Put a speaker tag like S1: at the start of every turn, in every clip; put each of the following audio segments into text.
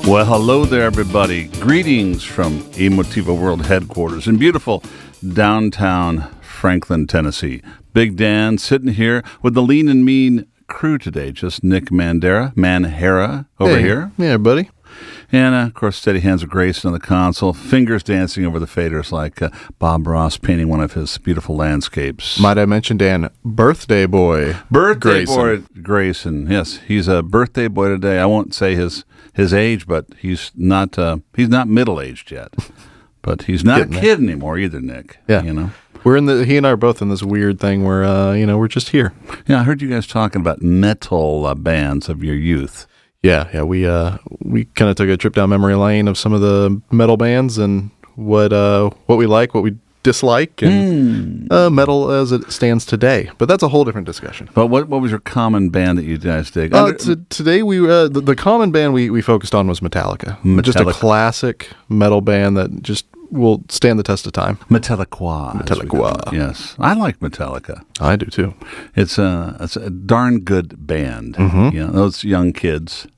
S1: Well, hello there, everybody. Greetings from Emotiva World Headquarters in beautiful downtown Franklin, Tennessee. Big Dan sitting here with the lean and mean crew today. Just Nick Manhera over here.
S2: Yeah, buddy.
S1: And, of course, steady hands of Grayson on the console, fingers dancing over the faders like Bob Ross painting one of his beautiful landscapes.
S2: Might I mention, Dan, birthday boy.
S1: Birthday boy Grayson. Yes, he's a birthday boy today. I won't say his age, but he's not middle-aged yet. But he's not a kid anymore either, Nick.
S2: Yeah.
S1: You know?
S2: He and I are both in this weird thing where, we're just here.
S1: Yeah, I heard you guys talking about metal bands of your youth.
S2: Yeah, we kind of took a trip down memory lane of some of the metal bands and what we like, what we dislike, and metal as it stands today. But that's a whole different discussion.
S1: But what was your common band that you guys dig?
S2: Today the common band we focused on was Metallica. Just a classic metal band that just will stand the test of time.
S1: Metallica. Yes. I like Metallica.
S2: I do too.
S1: It's a darn good band.
S2: Mm-hmm.
S1: You know, those young kids,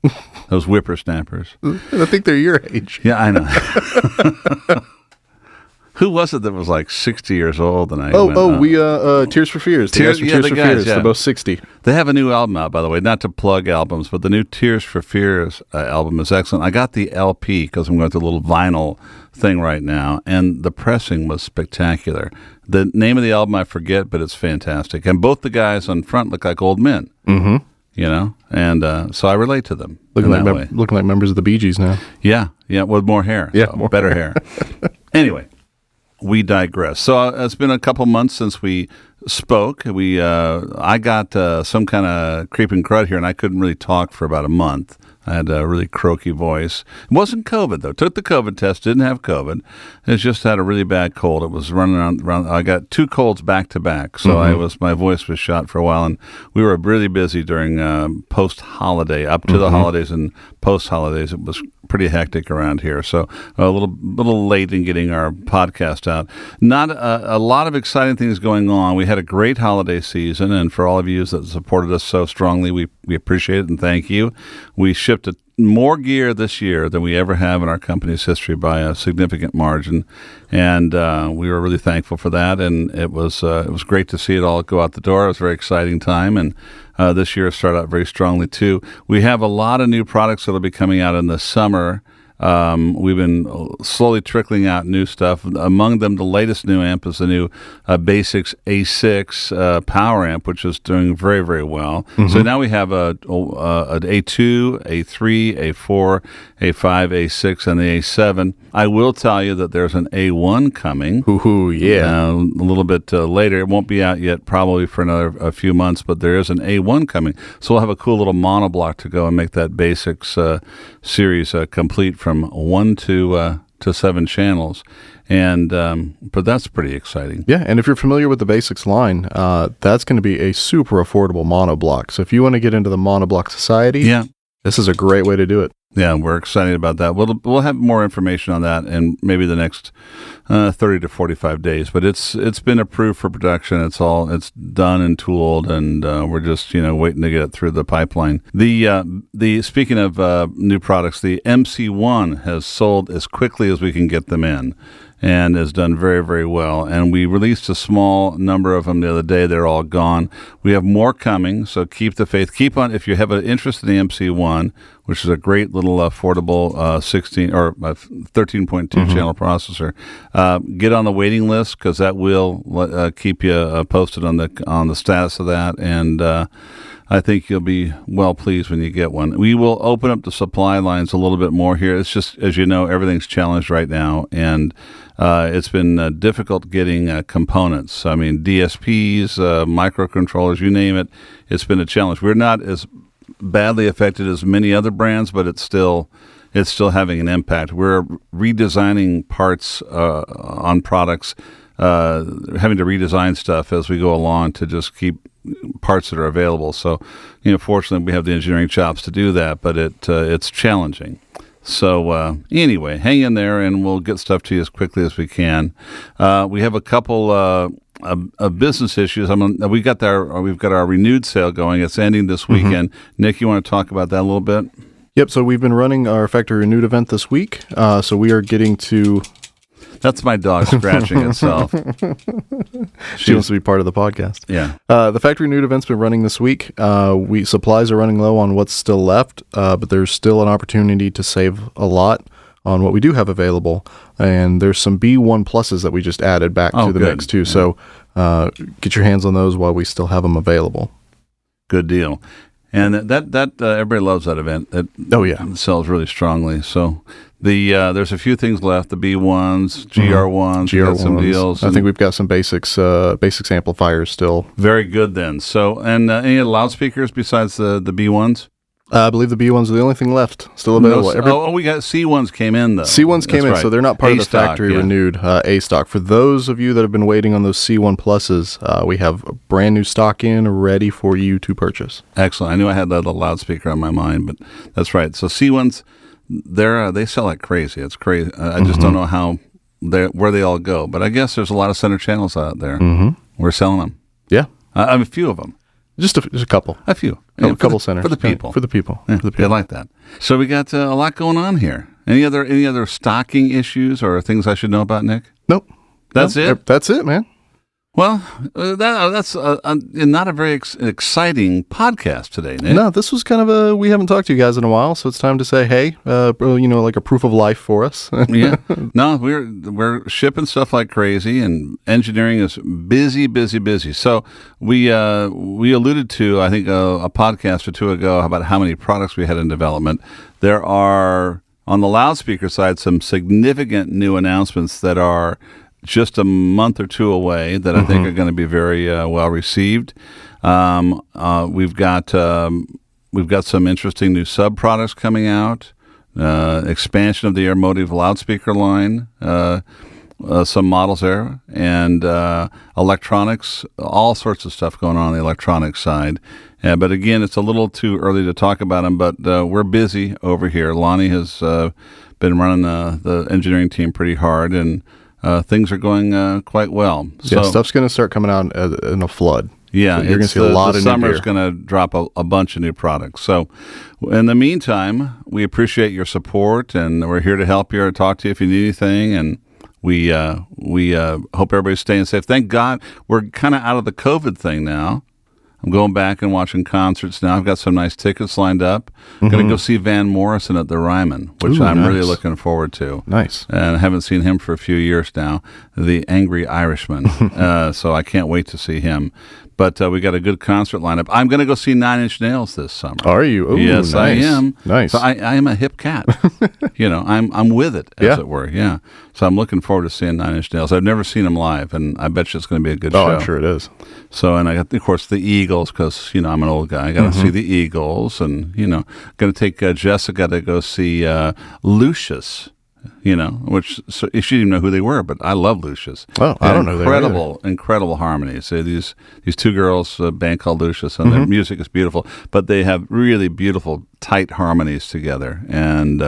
S1: those whippersnappers.
S2: I think they're your age.
S1: Yeah, I know. Who was it that was like 60 years old? And
S2: Tears for Fears. Tears for Fears. They're both 60.
S1: They have a new album out, by the way. Not to plug albums, but the new Tears for Fears album is excellent. I got the LP because I'm going through a little vinyl thing right now, and the pressing was spectacular. The name of the album I forget, but it's fantastic. And both the guys on front look like old men.
S2: Mm-hmm.
S1: You know, and so I relate to them.
S2: Looking like members of the Bee Gees now.
S1: Yeah, with more hair.
S2: Yeah,
S1: so better hair. Anyway. We digress. So it's been a couple months since we spoke. I got some kind of creeping crud here, and I couldn't really talk for about a month. I had a really croaky voice. It wasn't COVID, though. Took the COVID test, didn't have COVID. It's just had a really bad cold. It was running around. I got 2 colds back to back, so my voice was shot for a while, and we were really busy during post-holiday, up to the holidays and post-holidays. It was pretty hectic around here, so a little late in getting our podcast out. Not a lot of exciting things going on. We had a great holiday season, and for all of you that supported us so strongly, we appreciate it and thank you. We shipped more gear this year than we ever have in our company's history by a significant margin, and we were really thankful for that. And it was great to see it all go out the door. It was a very exciting time, and this year started out very strongly too. We have a lot of new products that will be coming out in the summer. We've been slowly trickling out new stuff. Among them, the latest new amp is the new BasX A6 power amp, which is doing very, very well. Mm-hmm. So now we have an A2, A3, A4, A5, A6, and the A7. I will tell you that there's an A1 coming.
S2: Ooh, yeah.
S1: A little bit later. It won't be out yet, probably for a few months, but there is an A1 coming. So we'll have a cool little monoblock to go and make that BasX series complete from 1 to 7 channels, and but that's pretty exciting.
S2: Yeah, and if you're familiar with the BasX line, that's going to be a super affordable monoblock. So if you want to get into the monoblock society, this is a great way to do it.
S1: Yeah, we're excited about that. We'll have more information on that in maybe the next 30 to 45 days. But it's been approved for production. It's done and tooled, and we're just waiting to get it through the pipeline. The speaking of new products, the MC1 has sold as quickly as we can get them in, and has done very, very well. And we released a small number of them the other day. They're all gone. We have more coming, so keep the faith. Keep on. If you have an interest in the MC1, which is a great little affordable 16 or 13.2 channel processor, get on the waiting list, because that will keep you posted on the status of that. And I think you'll be well pleased when you get one. We will open up the supply lines a little bit more here. It's just, as you know, everything's challenged right now, and it's been difficult getting components. I mean, DSPs, microcontrollers, you name it. It's been a challenge. We're not as badly affected as many other brands, but it's still having an impact. We're redesigning parts on products, having to redesign stuff as we go along to just keep parts that are available. So, fortunately, we have the engineering chops to do that, but it's challenging. So anyway, hang in there, and we'll get stuff to you as quickly as we can. We have a couple of business issues. We've got our renewed sale going. It's ending this weekend. Nick, you want to talk about that a little bit?
S2: Yep, so we've been running our factory renewed event this week. So we are getting to...
S1: That's my dog scratching itself.
S2: She wants to be part of the podcast.
S1: Yeah.
S2: The factory renewed event's been running this week. Supplies are running low on what's still left, but there's still an opportunity to save a lot on what we do have available. And there's some B1 pluses that we just added back to the mix too. Yeah. So get your hands on those while we still have them available.
S1: Good deal. And that everybody loves that event. It sells really strongly. So there's a few things left. The B1s, GR1s, got some deals.
S2: I think we've got some BasX amplifiers still.
S1: Very good then. So any loudspeakers besides the B1s?
S2: I believe the B1s are the only thing left still available.
S1: We got C1s came in though.
S2: C1s came in, right. So they're not part of the factory renewed A stock. For those of you that have been waiting on those C1 pluses, we have a brand new stock in ready for you to purchase.
S1: Excellent. I knew I had that loudspeaker on my mind, but that's right. So C1s, they sell like crazy. It's crazy. I just don't know where they all go, but I guess there's a lot of center channels out there. We're selling them.
S2: Yeah,
S1: a few of them.
S2: Just a couple.
S1: A few.
S2: A couple centers.
S1: For the people.
S2: For the people.
S1: Yeah, they like that. So we got a lot going on here. Any other stocking issues or things I should know about, Nick?
S2: Nope.
S1: That's it?
S2: That's it, man.
S1: Well, that's not a very exciting podcast today, Nick.
S2: No, this was kind of we haven't talked to you guys in a while, so it's time to say, hey, like a proof of life for us.
S1: Yeah. No, we're shipping stuff like crazy, and engineering is busy. So we alluded to, I think, a podcast or two ago about how many products we had in development. There are, on the loudspeaker side, some significant new announcements that are just a month or two away that I think are going to be very well received. We've got some interesting new sub products coming out. Expansion of the Emotiva loudspeaker line. Some models there, and electronics. All sorts of stuff going on the electronics side. But again, it's a little too early to talk about them. But we're busy over here. Lonnie has been running the engineering team pretty hard, and things are going quite well.
S2: So stuff's going to start coming out in a flood.
S1: Yeah,
S2: so you're going to see a lot of new gear.
S1: The summer's going to drop a bunch of new products. So in the meantime, we appreciate your support, and we're here to help you or talk to you if you need anything. And we hope everybody's staying safe. Thank God we're kind of out of the COVID thing now. I'm going back and watching concerts now. I've got some nice tickets lined up. I'm going to go see Van Morrison at the Ryman, which I'm really looking forward to.
S2: Nice.
S1: And I haven't seen him for a few years now, the Angry Irishman. So I can't wait to see him. But we got a good concert lineup. I'm going to go see Nine Inch Nails this summer.
S2: Are you? Ooh,
S1: yes,
S2: nice.
S1: I am.
S2: Nice.
S1: So I am a hip cat. I'm with it, as it were. Yeah. So I'm looking forward to seeing Nine Inch Nails. I've never seen them live, and I bet you it's going to be a good show.
S2: Oh, I'm sure it is.
S1: So, and I got, of course, the Eagles, because, I'm an old guy. I got to see the Eagles, and, going to take Jessica to go see Lucius. Which she didn't even know who they were, but I love Lucius.
S2: Oh, I don't know.
S1: Incredible harmonies. So these two girls, a band called Lucius, and their music is beautiful, but they have really beautiful, tight harmonies together. And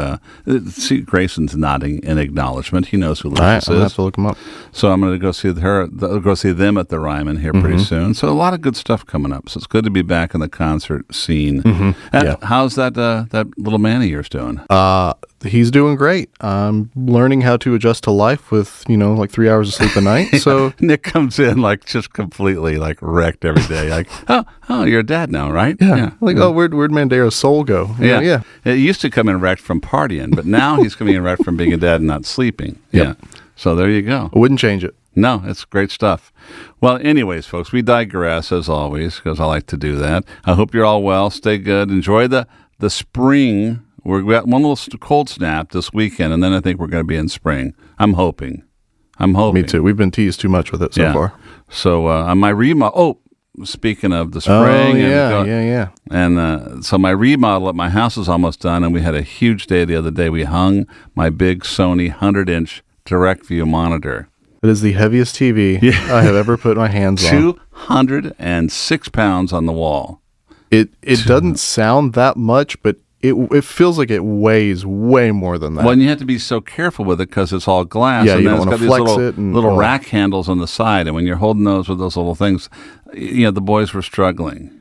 S1: see, Grayson's nodding in acknowledgement. He knows who Lucius is.
S2: I'll have to look him up.
S1: So I'm going to go see them at the Ryman here pretty soon. So a lot of good stuff coming up. So it's good to be back in the concert scene. How's that little man of yours doing?
S2: He's doing great. I'm learning how to adjust to life with, like 3 hours of sleep a night. So
S1: Nick comes in just completely wrecked every day. Like, oh, you're a dad now, right?
S2: Yeah. Where'd Mandero's soul go?
S1: Yeah. It used to come in wrecked from partying, but now he's coming in wrecked from being a dad and not sleeping.
S2: Yep.
S1: Yeah. So there you go.
S2: I wouldn't change it.
S1: No, it's great stuff. Well, anyways, folks, we digress as always because I like to do that. I hope you're all well. Stay good. Enjoy the spring. We've got one little cold snap this weekend, and then I think we're going to be in spring. I'm hoping.
S2: Me too. We've been teased too much with it so far.
S1: So on my remodel, speaking of the spring.
S2: Yeah.
S1: And so my remodel at my house is almost done, and we had a huge day the other day. We hung my big Sony 100-inch direct view monitor.
S2: It is the heaviest TV I have ever put my hands on.
S1: 206 pounds on the wall.
S2: It doesn't sound that much, but it feels like it weighs way more than that.
S1: Well, and you have to be so careful with it because it's all glass.
S2: Yeah,
S1: and
S2: you
S1: then
S2: don't
S1: it's
S2: want
S1: got
S2: to flex
S1: these
S2: it.
S1: little rack handles on the side, and when you're holding those with those little things, the boys were struggling.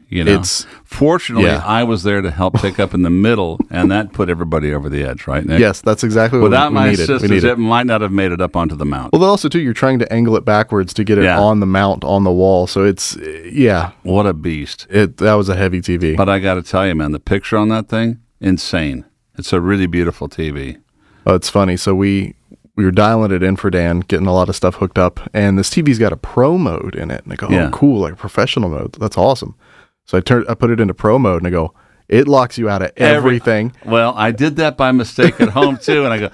S1: Fortunately,
S2: yeah.
S1: I was there to help pick up in the middle, and that put everybody over the edge, right, Nick?
S2: Yes, that's exactly what
S1: Without
S2: we
S1: my
S2: needed.
S1: assistance, it might not have made it up onto the mount.
S2: Well, then also, too, you're trying to angle it backwards to get it on the mount on the wall. So it's,
S1: What a beast.
S2: That was a heavy TV.
S1: But I got to tell you, man, the picture on that thing, insane. It's a really beautiful TV.
S2: Oh, it's funny. So we were dialing it in for Dan, getting a lot of stuff hooked up, and this TV's got a pro mode in it. And I go, oh, cool, like a professional mode. That's awesome. So I put it into pro mode, and I go, it locks you out of everything.
S1: Well, I did that by mistake at home too, and I go,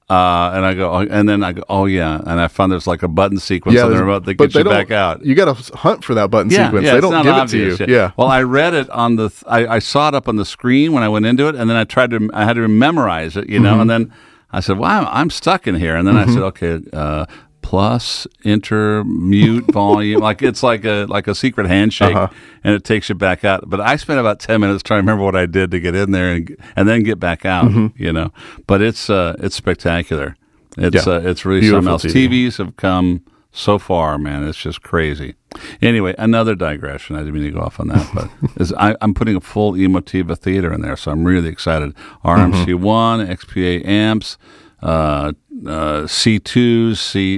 S1: and then I go, oh yeah, and I found there's like a button sequence on the remote that gets you back out.
S2: You got to hunt for that button sequence. They don't give
S1: obvious.
S2: it to you. Yeah.
S1: Well, I read it on I saw it up on the screen when I went into it, and then I had to memorize it, and then I said, well, I'm stuck in here, and then I said, okay. Plus, enter, mute, volume, it's like a secret handshake, and it takes you back out. But I spent about 10 minutes trying to remember what I did to get in there and then get back out. But it's spectacular. It's really
S2: beautiful
S1: something else.
S2: TV.
S1: TVs have come so far, man. It's just crazy. Anyway, another digression. I didn't mean to go off on that, but I'm putting a full Emotiva theater in there, so I'm really excited. RMC1, XPA amps. C2s,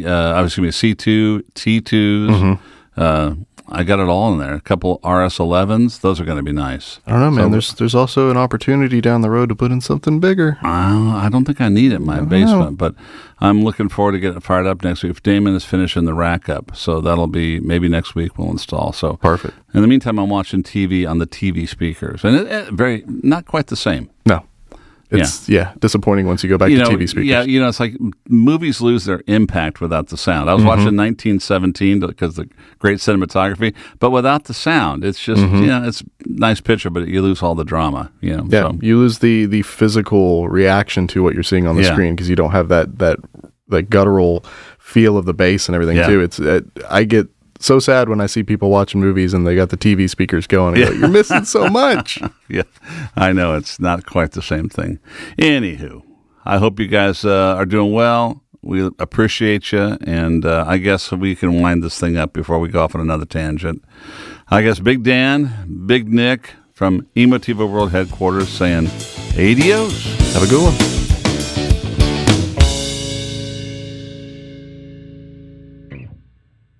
S1: C2, T2s. I got it all in there. A couple RS11s. Those are going to be nice.
S2: I don't know, man. There's also an opportunity down the road to put in something bigger.
S1: I don't think I need it in my basement, but I'm looking forward to getting it fired up next week. If Damon is finishing the rack up, so that'll be maybe next week we'll install. So
S2: perfect.
S1: In the meantime, I'm watching TV on the TV speakers, and it not quite the same.
S2: No. It's disappointing once you go back to TV speakers.
S1: Yeah, it's like movies lose their impact without the sound. I was watching 1917 because the great cinematography, but without the sound, it's just it's a nice picture, but you lose all the drama.
S2: Yeah,
S1: so.
S2: You lose the physical reaction to what you're seeing on the screen because you don't have that guttural feel of the bass and everything too. I get so sad when I see people watching movies and they got the TV speakers going. I go, you're missing so much.
S1: Yeah, I know. It's not quite the same thing. Anywho, I hope you guys are doing well. We appreciate you, and I guess we can wind this thing up before we go off on another tangent. I guess Big Dan, Big Nick from Emotiva World Headquarters saying, adios.
S2: Have a good one.